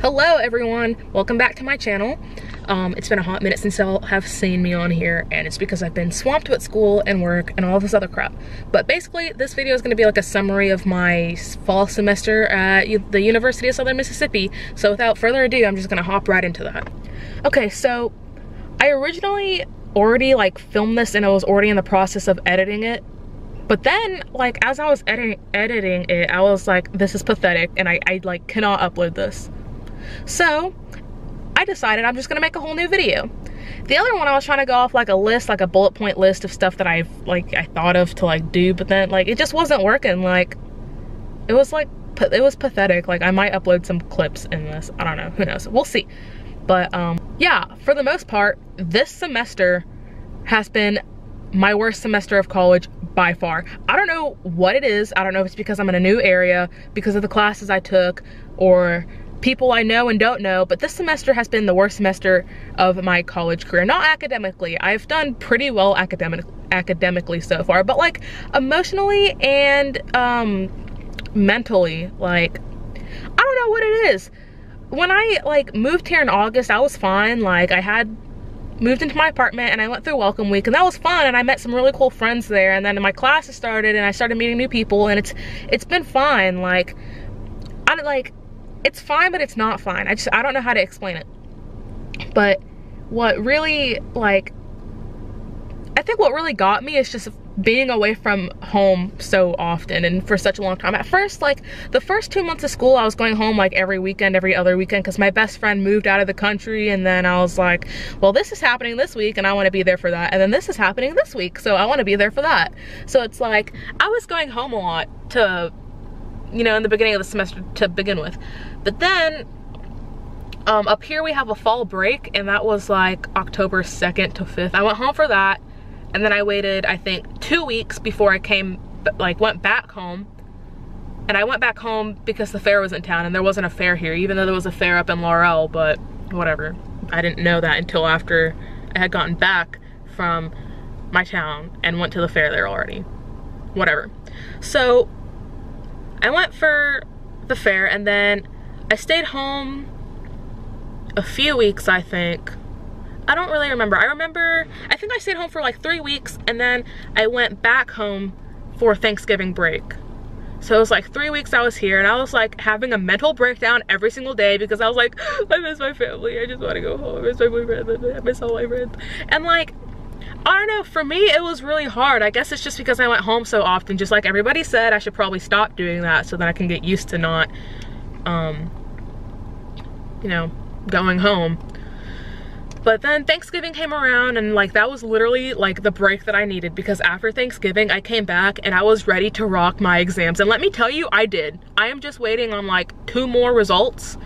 Hello everyone, welcome back to my channel. It's been a hot minute since y'all have seen me on here, and it's because I've been swamped with school and work and all this other crap. But basically, this video is going to be like a summary of my fall semester at the University of Southern Mississippi. So without further ado, I'm just going to hop right into that. Okay, so I originally already filmed this and I was already in the process of editing it. But then, as I was editing it, I was like, this is pathetic and I cannot upload this. So I decided I'm just gonna make a whole new video. The other one I was trying to go off a list, a bullet point list of stuff that I thought of to do, but then it just wasn't working. It was pathetic. I might upload some clips in this. I don't know, who knows, we'll see. But yeah, for the most part, this semester has been my worst semester of college by far. I don't know what it is. I don't know if it's because I'm in a new area, because of the classes I took, or people I know and don't know, but this semester has been the worst semester of my college career. Not academically. I've done pretty well academically so far, but emotionally and mentally, I don't know what it is. When I moved here in August, I was fine. I had moved into my apartment and I went through welcome week and that was fun, and I met some really cool friends there, and then my classes started and I started meeting new people, and it's been fine. It's fine, but it's not fine. I don't know how to explain it. But what really, I think what really got me is just being away from home so often and for such a long time. At first, the first 2 months of school, I was going home every weekend, every other weekend, because my best friend moved out of the country, and then I was like, well, this is happening this week and I want to be there for that, and then this is happening this week, so I want to be there for that. So it's I was going home a lot to, in the beginning of the semester to begin with. But then up here we have a fall break, and that was October 2nd to 5th. I went home for that, and then I waited, I think, 2 weeks before I went back home. And I went back home because the fair was in town, and there wasn't a fair here, even though there was a fair up in Laurel, but whatever. I didn't know that until after I had gotten back from my town and went to the fair there already. Whatever. So I went for the fair, and then I stayed home a few weeks, I think. I don't really remember. I think I stayed home for 3 weeks, and then I went back home for Thanksgiving break. So it was 3 weeks I was here, and I was having a mental breakdown every single day because I was I miss my family. I just want to go home. I miss my boyfriend. I miss all my friends. And I don't know, for me it was really hard. I guess it's just because I went home so often. Just like everybody said, I should probably stop doing that so that I can get used to not going home. But then Thanksgiving came around, and that was literally the break that I needed, because after Thanksgiving I came back and I was ready to rock my exams, and let me tell you, I did. I am just waiting on 2 more results,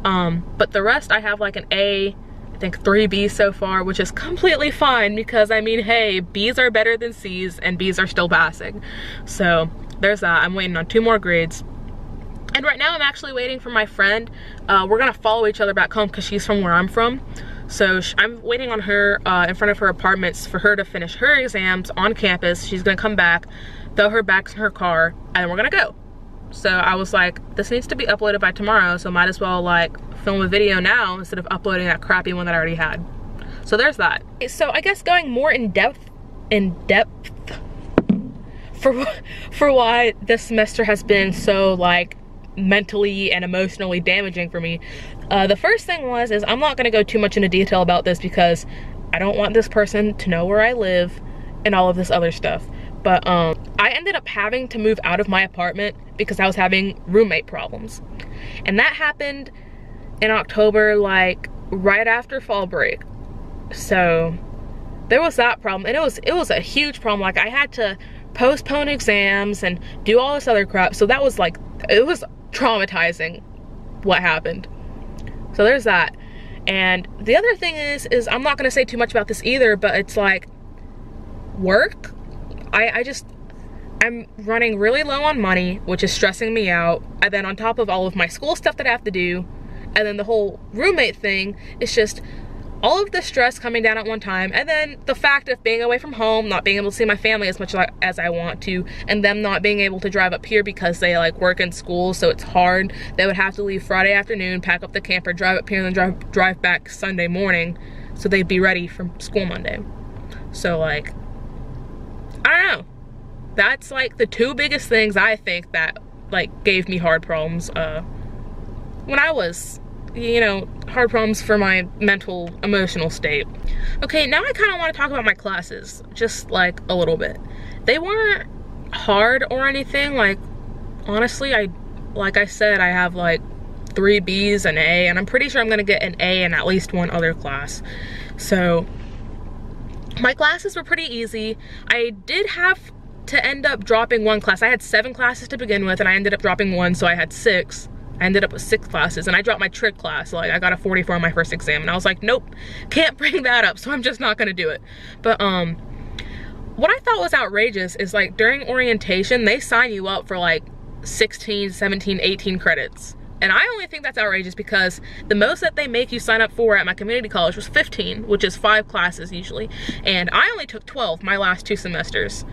but the rest I have an A, I think 3 B's so far, which is completely fine, because I mean, hey, B's are better than C's and B's are still passing. So there's that. I'm waiting on 2 more grades. And right now I'm actually waiting for my friend. We're gonna follow each other back home because she's from where I'm from. So I'm waiting on her in front of her apartments for her to finish her exams on campus. She's gonna come back, throw her bags in her car, and then we're gonna go. So I was like, this needs to be uploaded by tomorrow, so might as well film a video now instead of uploading that crappy one that I already had. So there's that. So I guess going more in depth for why this semester has been so mentally and emotionally damaging for me. The first thing is I'm not gonna go too much into detail about this because I don't want this person to know where I live and all of this other stuff. But I ended up having to move out of my apartment because I was having roommate problems. And that happened in October, right after fall break. So there was that problem, and it was a huge problem. I had to postpone exams and do all this other crap. So that was it was traumatizing what happened. So there's that. And the other thing is I'm not gonna say too much about this either, but it's work. I'm running really low on money, which is stressing me out. And then on top of all of my school stuff that I have to do, and then the whole roommate thing, it's just, all of the stress coming down at one time, and then the fact of being away from home, not being able to see my family as much as I want to, and them not being able to drive up here because they like work in school, so it's hard. They would have to leave Friday afternoon, pack up the camper, drive up here, and then drive back Sunday morning, so they'd be ready for school Monday. So like, I don't know. That's like the two biggest things I think that like gave me hard problems when I was, you know, hard problems for my mental, emotional state. Okay, now I kind of want to talk about my classes, just like a little bit. They weren't hard or anything. Like, honestly, like I said, I have like 3 B's, an A, and I'm pretty sure I'm gonna get an A in at least one other class. So my classes were pretty easy. I did have to end up dropping 1 class. I had 7 classes to begin with, and I ended up dropping 1, so I had 6. I ended up with 6 classes, and I dropped my trig class. Like, I got a 44 on my first exam, and I was like, nope, can't bring that up, so I'm just not gonna do it. But what I thought was outrageous is like during orientation, they sign you up for like 16, 17, 18 credits. And I only think that's outrageous because the most that they make you sign up for at my community college was 15, which is 5 classes usually. And I only took 12 my last 2 semesters.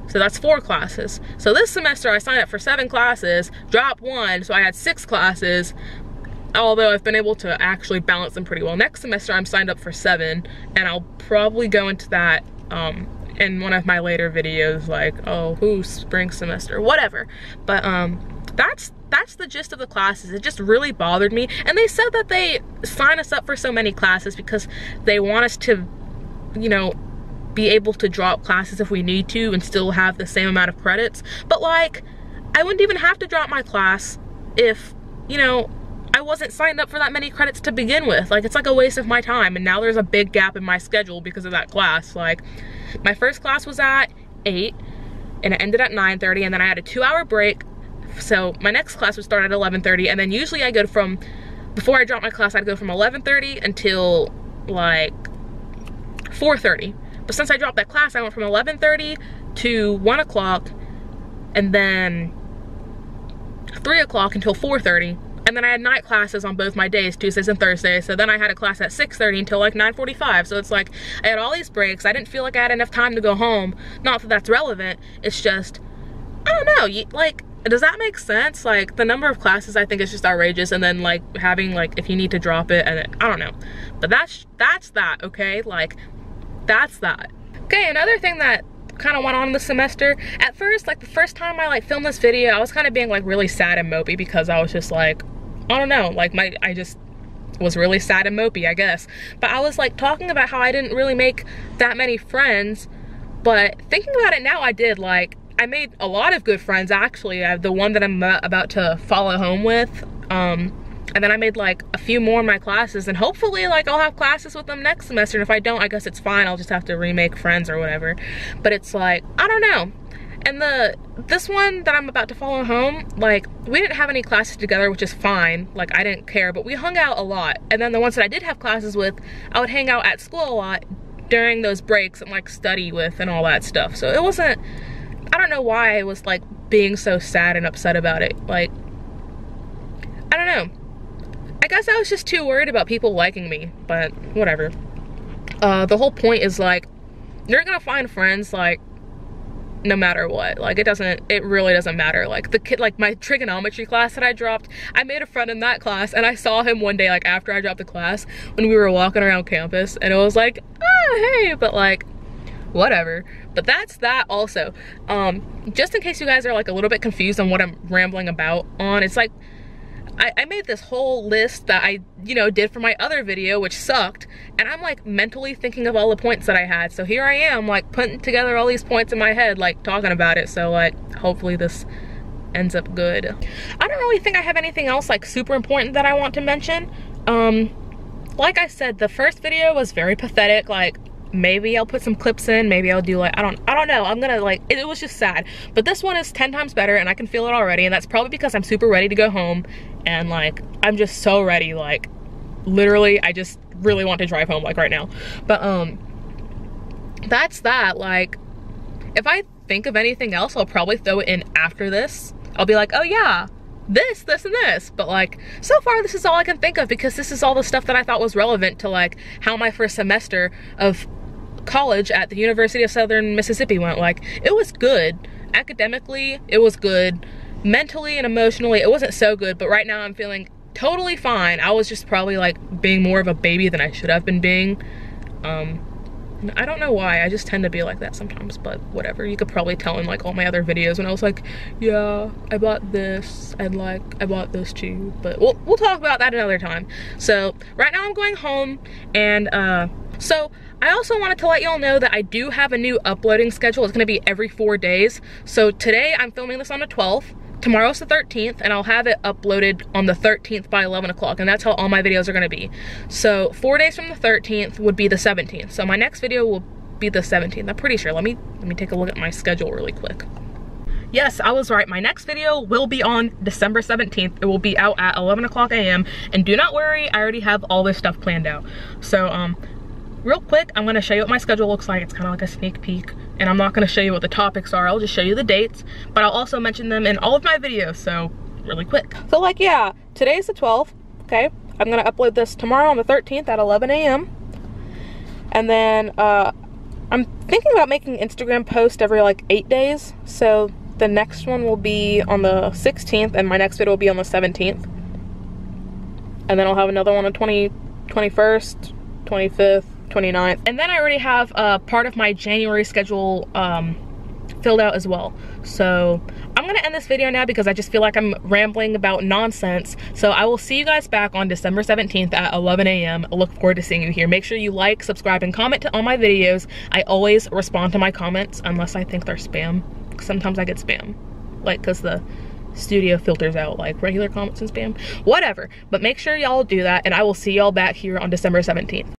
So that's 4 classes. So this semester I signed up for 7 classes, dropped 1, so I had 6 classes, although I've been able to actually balance them pretty well. Next semester I'm signed up for 7, and I'll probably go into that in one of my later videos, like, oh, who's spring semester, whatever. But that's the gist of the classes. It just really bothered me. And they said that they sign us up for so many classes because they want us to, you know, be able to drop classes if we need to and still have the same amount of credits. But like, I wouldn't even have to drop my class if, you know, I wasn't signed up for that many credits to begin with. Like, it's like a waste of my time, and now there's a big gap in my schedule because of that class. Like, my first class was at 8 and it ended at 9:30, and then I had a 2-hour break, so my next class would start at 11:30, and then usually I go from, before I drop my class, I'd go from 11:30 until like 4:30. But since I dropped that class, I went from 11:30 to 1 o'clock, and then 3 o'clock until 4:30. And then I had night classes on both my days, Tuesdays and Thursdays. So then I had a class at 6:30 until like 9:45. So it's like, I had all these breaks. I didn't feel like I had enough time to go home. Not that that's relevant. It's just, I don't know, like, does that make sense? Like, the number of classes I think is just outrageous. And then like having like, if you need to drop it, and I don't know. But that's that, okay? Like, that's that. Okay, another thing that kind of went on this semester, at first, like the first time I like filmed this video, I was kind of being like really sad and mopey because I was just like, I don't know, like I just was really sad and mopey, I guess. But I was like talking about how I didn't really make that many friends, but thinking about it now, I did. Like, I made a lot of good friends actually. I have the one that I'm about to follow home with, and then I made like a few more in my classes, and hopefully like I'll have classes with them next semester. And if I don't, I guess it's fine. I'll just have to remake friends or whatever. But it's like, I don't know. And this one that I'm about to follow home, like, we didn't have any classes together, which is fine. Like, I didn't care, but we hung out a lot. And then the ones that I did have classes with, I would hang out at school a lot during those breaks and like study with and all that stuff. So it wasn't, I don't know why I was like being so sad and upset about it. Like, I don't know. I guess I was just too worried about people liking me, but whatever. The whole point is like, you're gonna find friends like no matter what. Like, it really doesn't matter. Like, the kid, like my trigonometry class that I dropped, I made a friend in that class, and I saw him one day like after I dropped the class when we were walking around campus, and it was like, oh hey, but like whatever. But that's that also. Just in case you guys are like a little bit confused on what I'm rambling about on, it's like I made this whole list that I, you know, did for my other video, which sucked, and I'm like mentally thinking of all the points that I had. So here I am, like putting together all these points in my head, like talking about it. So like, hopefully this ends up good. I don't really think I have anything else like super important that I want to mention. Like I said, the first video was very pathetic. Like, maybe I'll put some clips in, maybe I'll do like, I don't know, I'm gonna like, it was just sad. But this one is 10 times better, and I can feel it already, and that's probably because I'm super ready to go home, and like, I'm just so ready, like, literally, I just really want to drive home like right now. But that's that. Like, if I think of anything else, I'll probably throw it in after this. I'll be like, oh yeah, this, and this. But like, so far this is all I can think of because this is all the stuff that I thought was relevant to like how my first semester of college at the University of Southern Mississippi went. Like, it was good. Academically, it was good. Mentally and emotionally, it wasn't so good, but right now I'm feeling totally fine. I was just probably like being more of a baby than I should have been being. I don't know why, I just tend to be like that sometimes, but whatever. You could probably tell in like all my other videos when I was like, yeah, I bought this, and like, I bought this too, but we'll talk about that another time. So right now I'm going home, and so I also wanted to let y'all know that I do have a new uploading schedule. It's gonna be every 4 days. So today I'm filming this on the 12th. Tomorrow's the 13th, and I'll have it uploaded on the 13th by 11 o'clock, and that's how all my videos are gonna be. So 4 days from the 13th would be the 17th. So my next video will be the 17th. I'm pretty sure. Let me take a look at my schedule really quick. Yes, I was right. My next video will be on December 17th. It will be out at 11 o'clock a.m. And do not worry, I already have all this stuff planned out. So real quick, I'm gonna show you what my schedule looks like. It's kind of like a sneak peek. And I'm not gonna show you what the topics are, I'll just show you the dates, but I'll also mention them in all of my videos, so really quick. So like, yeah, today's the 12th, okay? I'm gonna upload this tomorrow on the 13th at 11 a.m. And then I'm thinking about making Instagram posts every like 8 days. So the next one will be on the 16th, and my next video will be on the 17th. And then I'll have another one on 21st, 25th, 29th, and then I already have part of my January schedule filled out as well. So I'm gonna end this video now because I just feel like I'm rambling about nonsense. So I will see you guys back on December 17th at 11 a.m. I look forward to seeing you here. Make sure you like, subscribe, and comment on my videos. I always respond to my comments unless I think they're spam. Sometimes I get spam, like because the studio filters out like regular comments and spam, whatever. But make sure y'all do that, and I will see y'all back here on December 17th.